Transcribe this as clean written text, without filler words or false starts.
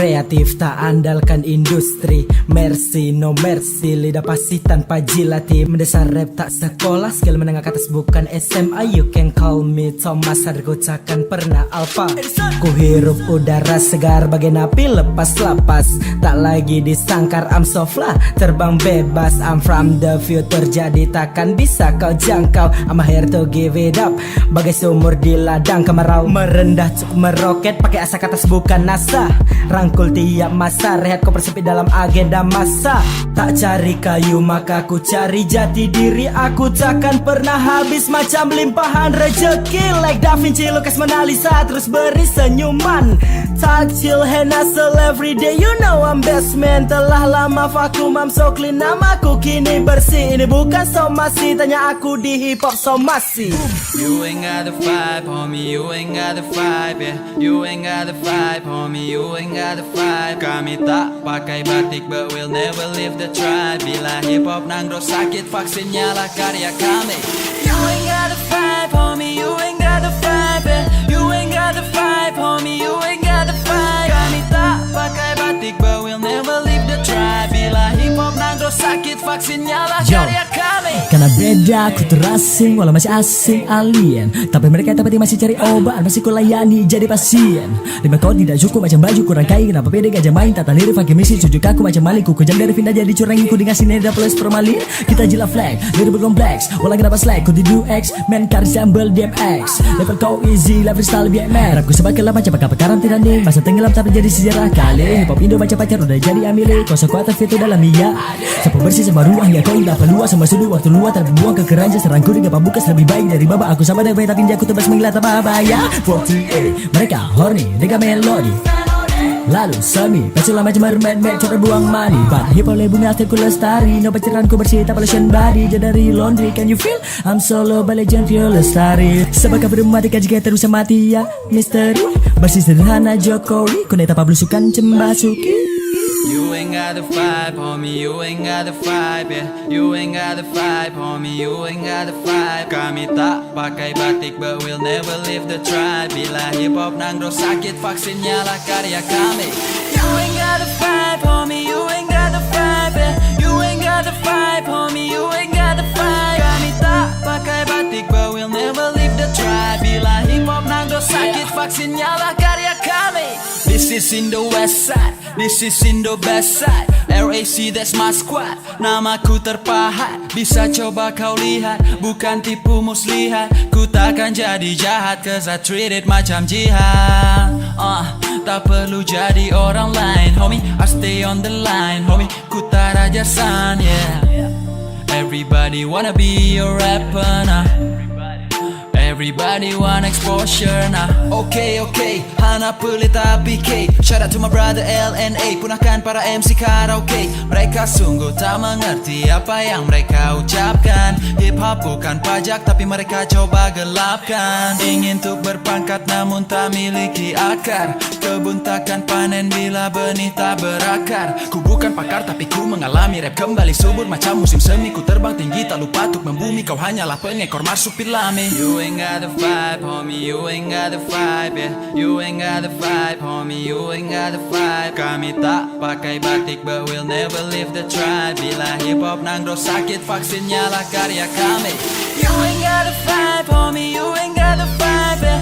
kreatif, tak andalkan industri. Mercy, no mercy, lidah pasti tanpa jilati. Mendesar rap tak sekolah, skill menengah ke atas bukan SMA. You can call me Thomas, harga takkan pernah alfa. Ku hirup udara segar bagai napi lepas lapas. Tak lagi disangkar, I'm so fly, terbang bebas. I'm from the future, jadi takkan bisa kau jangkau. I'm here to give it up, bagai sumur di ladang kemarau. Merendah cukup meroket, pakai asa katas bukan NASA. Rangkul tiap masa, rehat kau persempit dalam agenda masa. Tak cari kayu maka ku cari jati diri. Aku takkan pernah habis macam limpahan rejeki. Like Da Vinci lukis Mona Lisa, terus beri senyuman. Takjil hand hustle everyday, you know I'm best man. Telah lama vakum, I'm so clean, namaku kini bersih. Ini bukan somasi, tanya aku di hip hop somasi. You ain't got the vibe, homie, you ain't got the vibe, yeah. You ain't got the vibe, homie, you ain't got the vibe. Kami tak pakai batik, but we'll never leave the tribe. Bila hip hop nangro sakit, vaksinnya lah karya kami. You ain't got the vibe, homie, you ain't got the vibe, yeah. You ain't got the vibe, homie, you ain't got the vibe. Kami tak pakai batik, but we'll never leave the tribe. Bila hip hop nangro sakit, vaksinnya lah karya kami. Karena beda, aku terasing, walau masih asing alien. Tapi mereka tapi masih cari obat, masih ku layani jadi pasien. Lima kau tidak cukup macam baju kurang kain. Kenapa beda gajah main, tata lirik pakai misi. Cujuk aku macam maling, ku kejam dari pindah jadi curang. Ku dengan sineda plus permalin. Kita jila flag, lirik berkompleks. Walau kenapa slack, ku di do X. Man karis jambel DMX. Level kau easy, level style biar man. Rap ku sebab kelap macam pakar karantina nih. Masa tenggelam tapi jadi sejarah kali. Hip hop Indo macam pacar udah jadi amili. Kau sekuatan fitur dalam iya. Sapu bersih sama ruang, ya kau indah peluang. Sama sudut waktu luar terbuang ke keranjang. Serangku dengan pambukas lebih baik dari baba. Aku sama dengan tapi aku tebas mengilat apa ya. 48 mereka horny dengan melodi. Lalu semi, peculah macam mermaid, cara buang money. But hip hop bumi akhirku lestari. No pacaranku bersih, tak lotion body. Jadari laundry, can you feel? I'm solo, but legend feel lestari. Sebab kau mati, jika terus mati ya misteri. Bersih sederhana Jokowi, ku neta pablusukan cembasuki. You ain't got the vibe, homie, you ain't got the vibe, yeah. You ain't got the vibe, homie, you ain't got the vibe. Kami tak pakai batik, but we'll never leave the tribe. Bila hip hop nangro sakit, vaksinnya lah karya kami. You ain't got the vibe, homie, you ain't got the vibe, yeah. You ain't got the vibe, homie, you ain't got the vibe. Kami tak pakai batik, but we'll never leave the tribe. Bila hip hop nangro sakit, vaksinnya lah karya kami. This is in the west side, this is in the best side. RAC that's my squad, namaku terpahat. Bisa coba kau lihat, bukan tipu muslihat. Ku takkan jadi jahat, cause I treat it macam jihad. Tak perlu jadi orang lain, homie. I stay on the line, homie. Ku tak raja san, yeah. Everybody wanna be a rapper, nah. Everybody want exposure nah. Okay, Hana pelita PK. Shout out to my brother LNA. Punahkan para MC karaoke. Mereka sungguh tak mengerti apa yang mereka ucapkan. Hip hop bukan pajak tapi mereka coba gelapkan. Ingin untuk berpangkat namun tak miliki akar. Kebun takkan panen bila benih tak berakar. Ku bukan pakar tapi ku mengalami rap kembali subur macam musim semi. Ku terbang tinggi tak lupa untuk membumi. Kau hanyalah pengekor masuk pilami. You ain't got the vibe, homie, you ain't got the vibe, yeah. You ain't got the vibe, homie, you ain't got the vibe. Kami tak pakai batik, but we'll never leave the tribe. Bila hip hop nangro sakit, vaksinnya lah karya kami. You ain't got the vibe, homie, you ain't got the vibe, yeah.